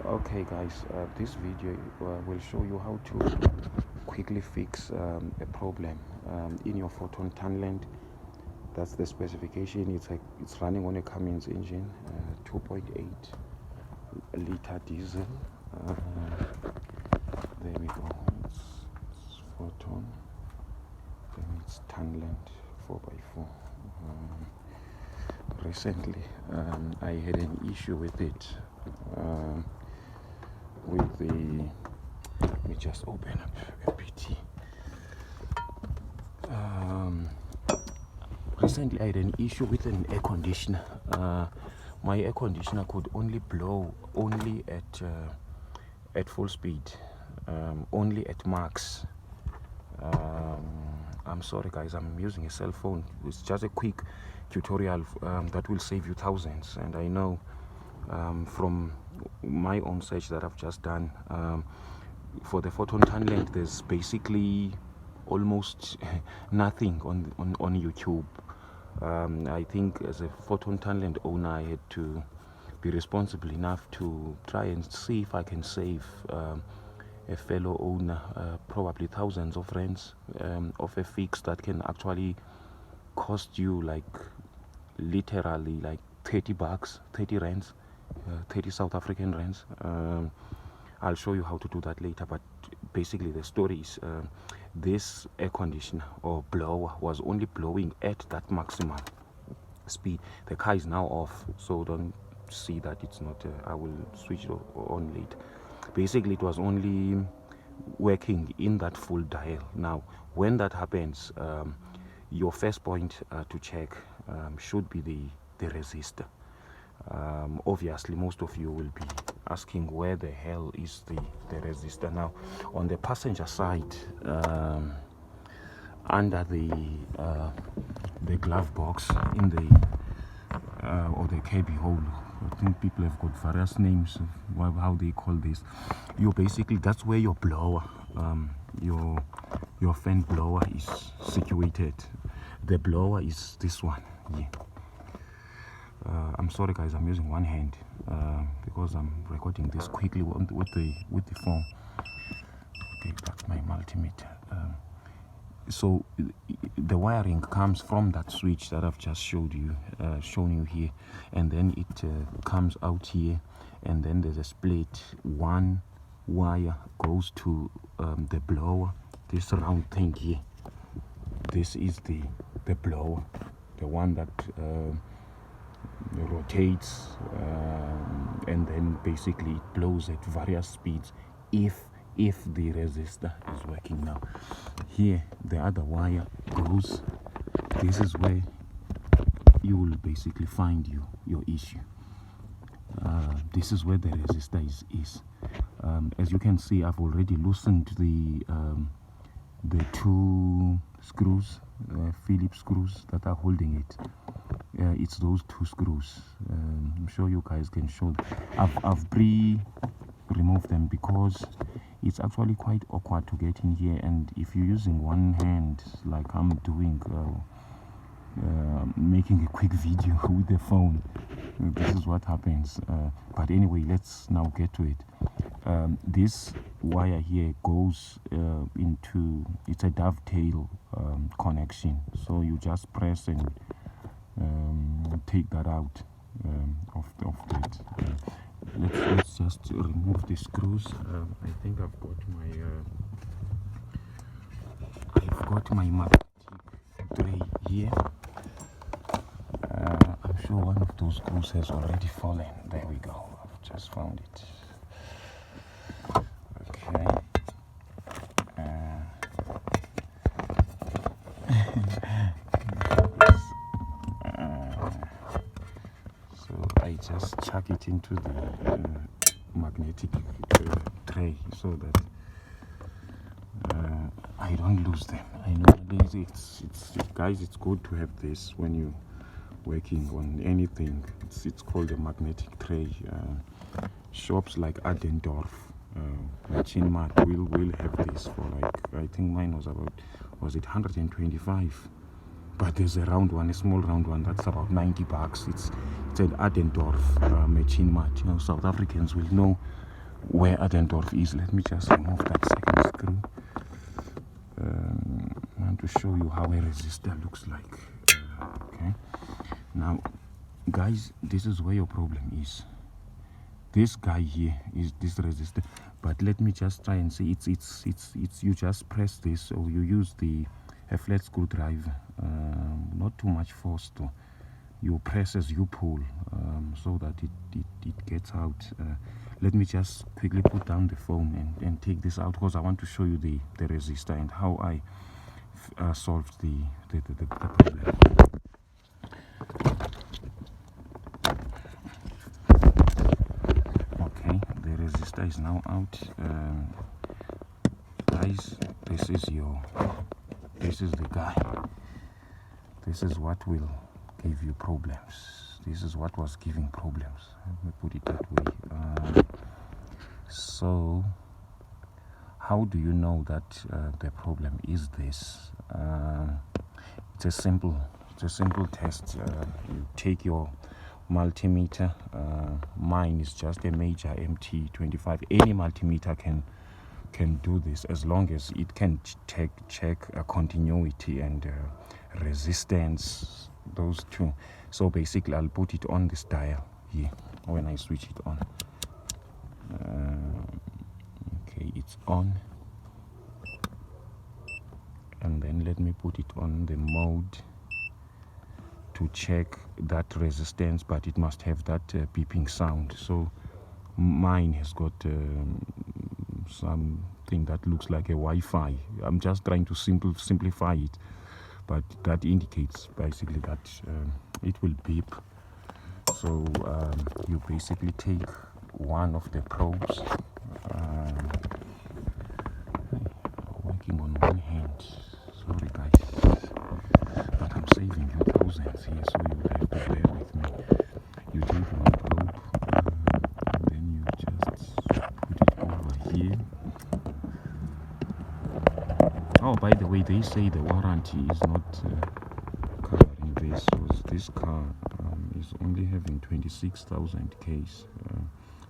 Okay guys, this video will show you how to quickly fix a problem in your Foton Tunland. That's the specification. It's running on a Cummins engine, 2.8 liter diesel. There we go. It's Foton. Then it's Tunland 4x4. Recently, I had an issue with it. Let me just open up a PT. Recently I had an issue with an air conditioner. My air conditioner could only blow at full speed, only at max. I'm sorry guys, I'm using a cell phone. It's just a quick tutorial that will save you thousands, and I know from my own search that I've just done, for the Foton Tunland there's basically almost nothing on YouTube. I think as a Foton Tunland owner, I had to be responsible enough to try and see if I can save a fellow owner probably thousands of rands of a fix that can actually cost you like literally like 30 bucks, 30 rands, 30 South African rands. I'll show you how to do that later, but basically the story is this air conditioner or blower was only blowing at that maximum speed. The car is now off, so don't see that it's not. I will switch it on later. Basically it was only working in that full dial. Now when that happens, your first point to check should be the resistor. Obviously most of you will be asking where the hell is the resistor. Now on the passenger side, under the glove box in the or the KB hole, I think people have got various names of how they call this. You basically, that's where your blower, your fan blower is situated. The blower is this one here. I'm sorry guys, I'm using one hand because I'm recording this quickly with the phone. Okay, that's my multimeter. So the wiring comes from that switch that I've just shown you here, and then it comes out here, and then there's a split. One wire goes to the blower, this round thing here. This is the blower, the one that rotates, and then basically it blows at various speeds if the resistor is working. Now here the other wire goes, this is where you will basically find your issue. This is where the resistor is. As you can see, I've already loosened the two screws, Phillips screws that are holding it. It's those two screws. I'm sure you guys can show them. I've pre-removed them because it's actually quite awkward to get in here, and if you're using one hand like I'm doing, making a quick video with the phone, this is what happens. But anyway, let's now get to it. This wire here goes into, it's a dovetail connection, so you just press and take that out of it. Let's just remove the screws. I think I've got my magnetic tray here. I'm sure one of those screws has already fallen. There we go. I've just found it. Okay. So I just chuck it into the magnetic tray so that I don't lose them. I know it's guys, it's good to have this when you working on anything. It's called a magnetic tray. Shops like Adendorf, Machine Mart will have this for, like, I think mine was about, was it 125? But there's a round one, a small round one, that's about 90 bucks. It's an Adendorf Machine Mart. You know, South Africans will know where Adendorf is. Let me just remove that second screw. I want to show you how a resistor looks like. Okay, now guys, this is where your problem is. This guy here is this resistor, but let me just try and say it's you just press this, or you use a flat screwdriver, not too much force though. You press as you pull, so that it gets out. Let me just quickly put down the phone and take this out, because I want to show you the resistor and how I solved the problem. Okay, the resistor is now out. Guys, this is the guy. This is what will give you problems. This is what was giving problems. Let me put it that way. So how do you know that the problem is this? It's a simple test. You take your multimeter. Mine is just a major MT25. Any multimeter can do this, as long as it can check continuity and resistance, those two. So basically I'll put it on this dial here when I switch it on. Okay, it's on, and then let me put it on the mode to check that resistance, but it must have that beeping sound. So mine has got something that looks like a Wi-Fi. I'm just trying to simplify it, but that indicates basically that it will beep. So you basically take one of the probes, working on one hand. Sorry guys, but I'm saving you thousands here, so you will have to bear with me. You take one probe, and then you just put it over here. Oh, by the way, they say the warranty is not covering this. So this car is only having 26,000 Ks,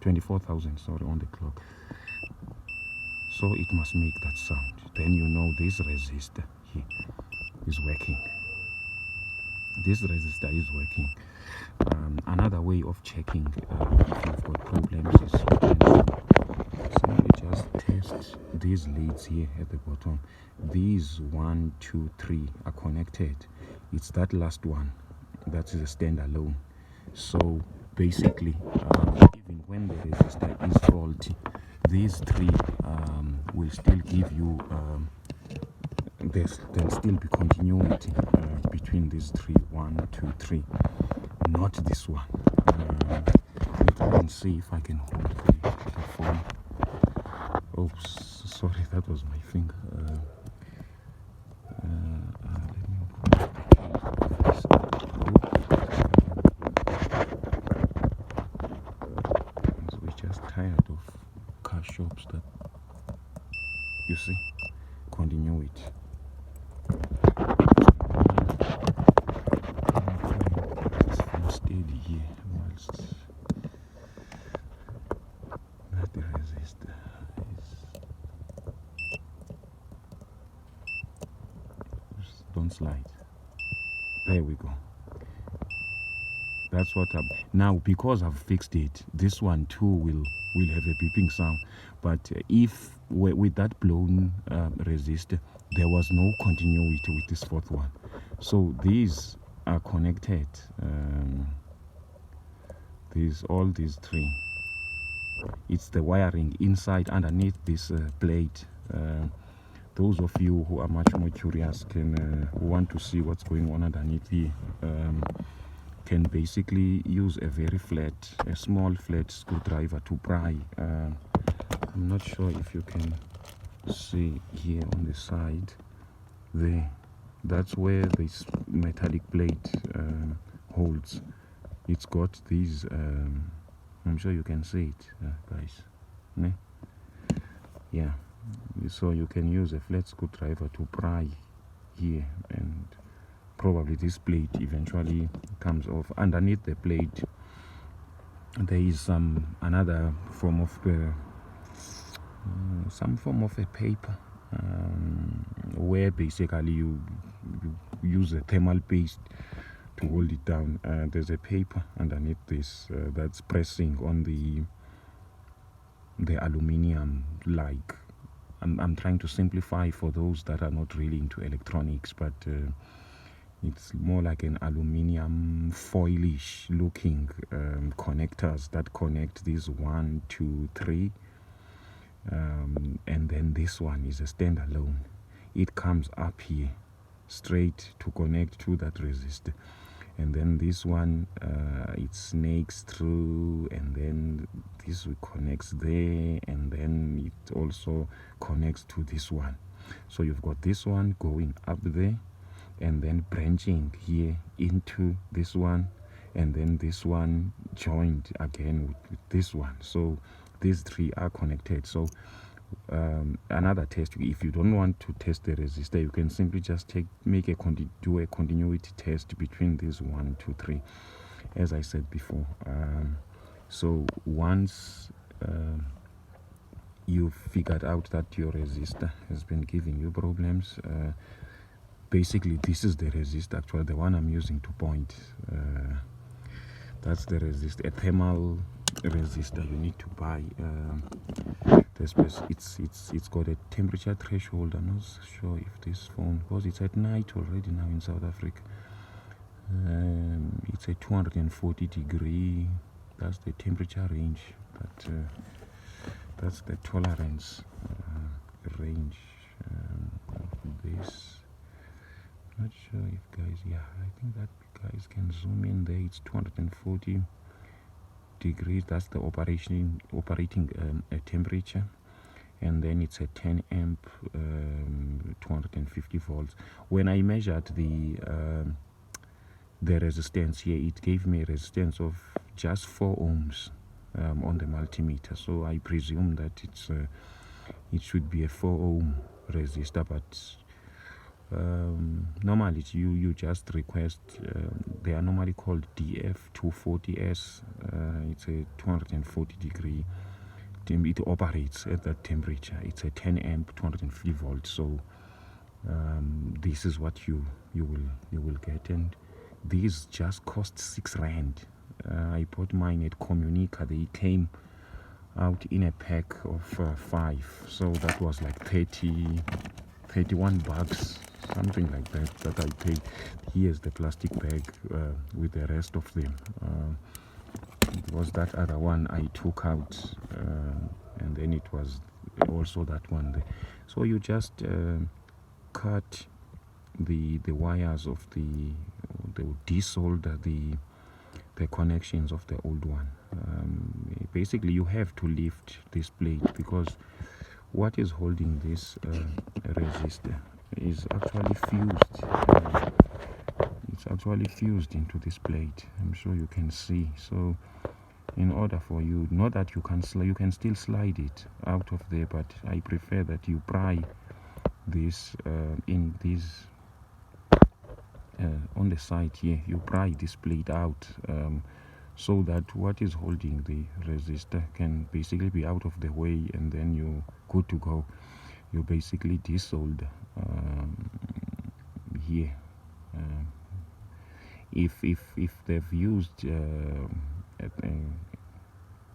24,000, sorry, on the clock. So it must make that sound. Then you know this resistor here is working. This resistor is working. Another way of checking if you've got problems is you can simply just test these leads here at the bottom. These 1, 2, 3 are connected. It's that last one that is a standalone. So basically, even when the resistor is faulty, these 3 will still give you there'll still be continuity between these 3, 1, 2, 3, not this one. Let me see if I can hold the phone. Oh, sorry, that was my finger. We're just tired of car shops that, you see, continuity. It's full steady here whilst that resistor is. Don't slide. There we go. That's what now, because I've fixed it, this one too will have a beeping sound. But if with that blown resistor, there was no continuity with this 4th one. So these are connected. All these 3. It's the wiring inside underneath this plate. Those of you who are much more curious who want to see what's going on underneath here, can basically use a small flat screwdriver to pry. I'm not sure if you can see here on the side there. That's where this metallic plate holds. It's got these. I'm sure you can see it, guys. Ne? Yeah. So you can use a flat screwdriver to pry here, and probably this plate eventually comes off. Underneath the plate there is another form of some form of a paper, where basically you use a thermal paste to hold it down. There's a paper underneath this that's pressing on the aluminium. Like, I'm trying to simplify for those that are not really into electronics, but it's more like an aluminium foilish looking connectors that connect these 1, 2, 3, and then this one is a standalone. It comes up here straight to connect to that resistor, and then this one it snakes through, and then this connects there, and then it also connects to this one. So you've got this one going up there, and then branching here into this one, and then this one joined again with this one. So these three are connected. So another test, if you don't want to test the resistor, you can simply just do a continuity test between these 1, 2, 3, as I said before. So once you've figured out that your resistor has been giving you problems, basically this is the resistor, actually the one I'm using to point. That's the resistor, a thermal resistor you need to buy. It's got a temperature threshold. I'm not sure if this phone, because it's at night already now in South Africa. It's a 240 degree. That's the temperature range, but that's the tolerance range of this. Not sure if guys, yeah, I think that guys can zoom in there. It's 240 degrees. That's the operating temperature, and then it's a 10 amp 250 volts. When I measured the resistance here, it gave me a resistance of just 4 ohms on the multimeter. So I presume that it should be a 4 ohm resistor, but normally you just request, they are normally called DF240S. It's a 240 degree. It operates at that temperature. It's a 10 amp 250 volts. So this is what you will get, and these just cost 6 rand. I bought mine at Communica. They came out in a pack of 5, so that was like 31 bucks, something like that I paid. Here's the plastic bag with the rest of them. It was that other one I took out, and then it was also that one there. So you just cut the wires of the desolder the connections of the old one. Basically you have to lift this plate, because what is holding this resistor is actually fused. It's actually fused into this plate. I'm sure you can see. So in order for you, not that you can still slide it out of there, but I prefer that you pry this in this on the side here. You pry this plate out, so that what is holding the resistor can basically be out of the way, and then you're good to go. You basically desolder here. If they've used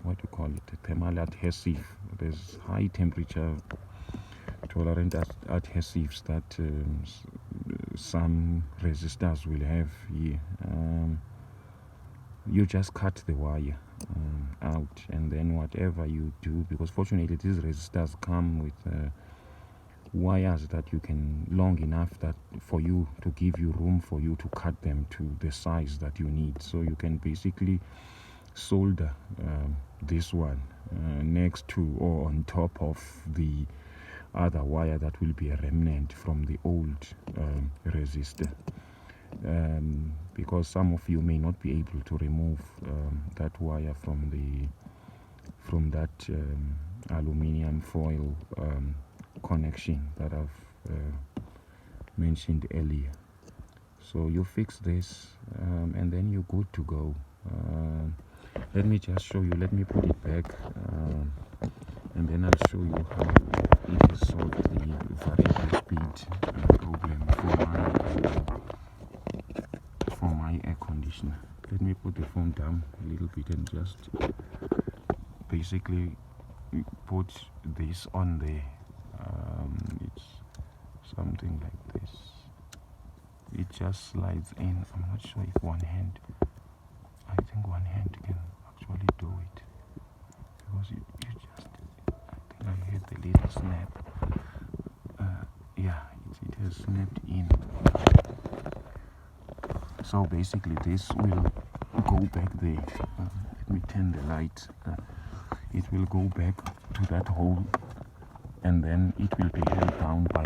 what do you call it, a thermal adhesive, there's high temperature tolerant adhesives that some resistors will have here. You just cut the wire out, and then whatever you do, because fortunately these resistors come with wires that you can, long enough that for you to give you room for you to cut them to the size that you need. So you can basically solder this one next to or on top of the other wire that will be a remnant from the old resistor, because some of you may not be able to remove that wire from that aluminium foil connection that I've mentioned earlier. So you fix this, and then you're good to go. Let me just show you. Let me put it back, and then I'll show you how it has solved the variable speed problem for my air conditioner. Let me put the phone down a little bit and just basically put this on there. It's something like this. It just slides in. I'm not sure if one hand, I think one hand can actually do it, because you just, I think I heard the little snap. Yeah, it has snapped in. So basically this will go back there. Let me turn the light. It will go back to that hole, and then it will be held down by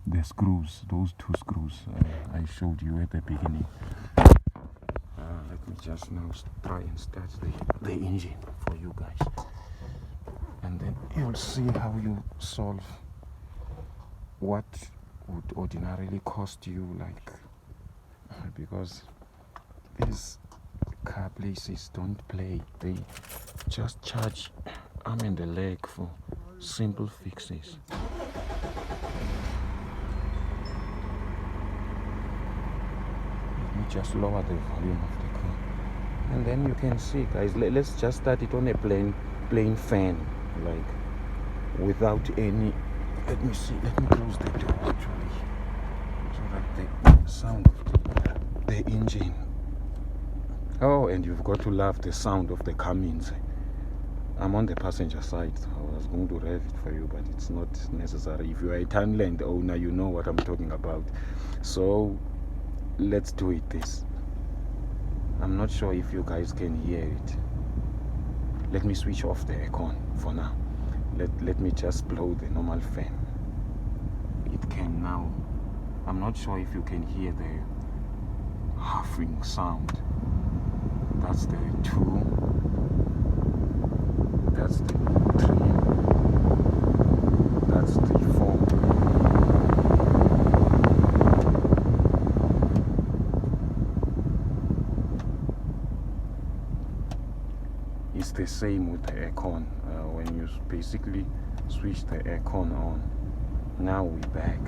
the screws, those two screws I showed you at the beginning. Let me just now try and start the engine for you guys, and then you'll see how you solve what would ordinarily cost you, like, because these car places don't play. They just charge arm and a leg for simple fixes. Let me just lower the volume of the car, and then you can see, guys, let's just start it on a plain fan, like without any. Let me see, let me close the door actually, so that the sound of the engine. Oh, and you've got to love the sound of the Cummins. I'm on the passenger side, so I was going to rev it for you, but it's not necessary. If you are a Tunland owner, you know what I'm talking about. So let's do it this. I'm not sure if you guys can hear it. Let me switch off the aircon for now. Let me just blow the normal fan. It can now. I'm not sure if you can hear the huffing sound. That's the 2. That's the 3. That's the 4. It's the same with the aircon. When you basically switch the aircon on, now we're back.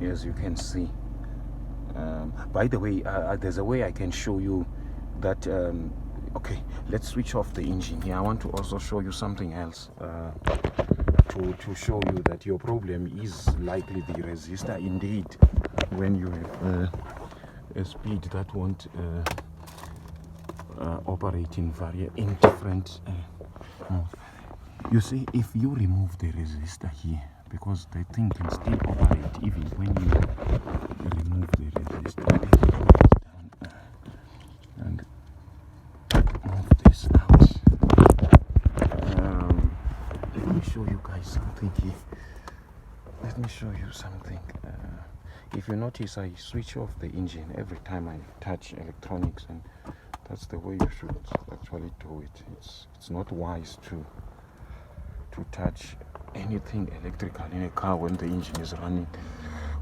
As you can see, by the way, there's a way I can show you that. Okay, let's switch off the engine here. I want to also show you something else, to show you that your problem is likely the resistor. Indeed, when you have a speed that won't operate in different modes. You see, if you remove the resistor here, because the thing can still operate even when you remove the resistor. And move this out. Let me show you guys something here. Let me show you something. If you notice, I switch off the engine every time I touch electronics, and that's the way you should actually do it. It's not wise to touch anything electrical in a car when the engine is running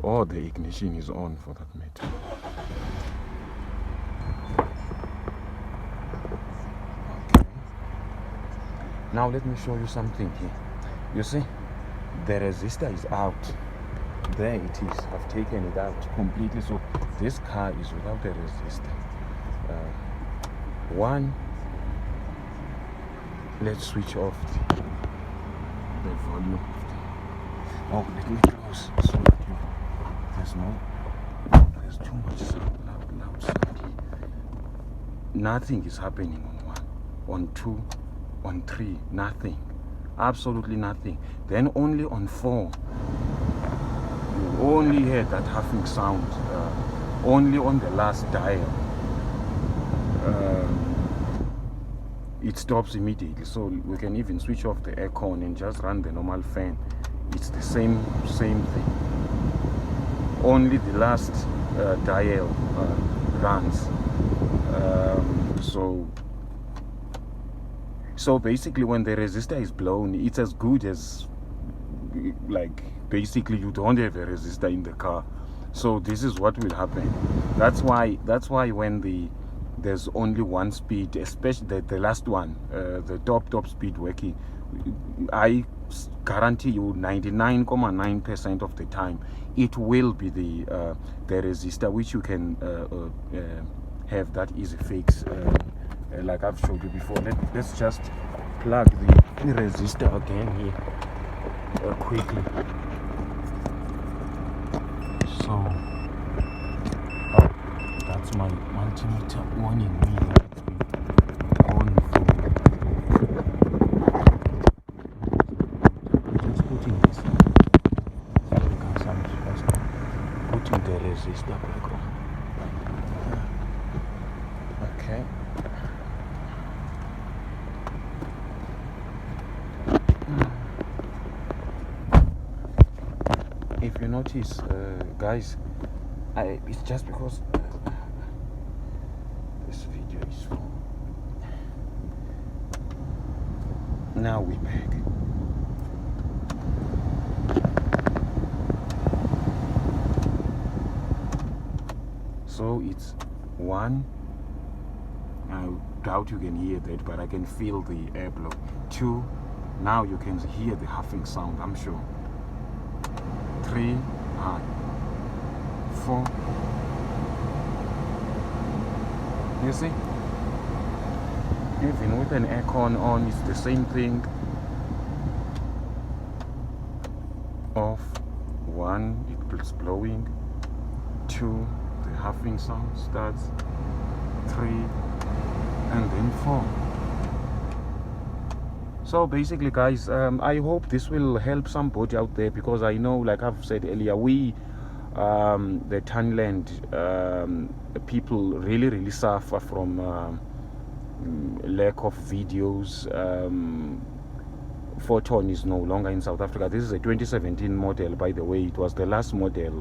or the ignition is on, for that matter. Okay. Now let me show you something here. You see, the resistor is out. There it is. I've taken it out completely. So this car is without a resistor. Let's switch off the volume. Oh, let me close so that there's too much sound, loud sound here. Nothing is happening on 1, on 2, on 3, nothing, absolutely nothing. Then only on 4, you only hear that huffing sound, only on the last dial. It stops immediately, so we can even switch off the aircon and just run the normal fan. It's the same thing. Only the last dial runs. So basically, when the resistor is blown, it's as good as like basically you don't have a resistor in the car. So this is what will happen. That's why when there's only one speed, especially the last one, the top speed working, I guarantee you 99.9% of the time it will be the resistor, which you can have that easy fix, like I've showed you before. Let's just plug the resistor again here quickly. So that's my multimeter warning me that it's been on for. I'm just putting this. Sorry guys, I'm just putting the resistor back on. Okay. If you notice, guys, it's just because this video is for. Now we're back. So it's 1. I doubt you can hear that, but I can feel the airflow. 2. Now you can hear the huffing sound, I'm sure. 3, 4. You see? Even with an aircon on, it's the same thing. Off. 1, it's blowing. 2, the huffing sound starts. 3, and then 4. So basically guys, I hope this will help somebody out there, because I know, like I've said earlier, we the Tunland people really suffer from lack of videos. Foton is no longer in South Africa. This is a 2017 model, by the way. It was the last model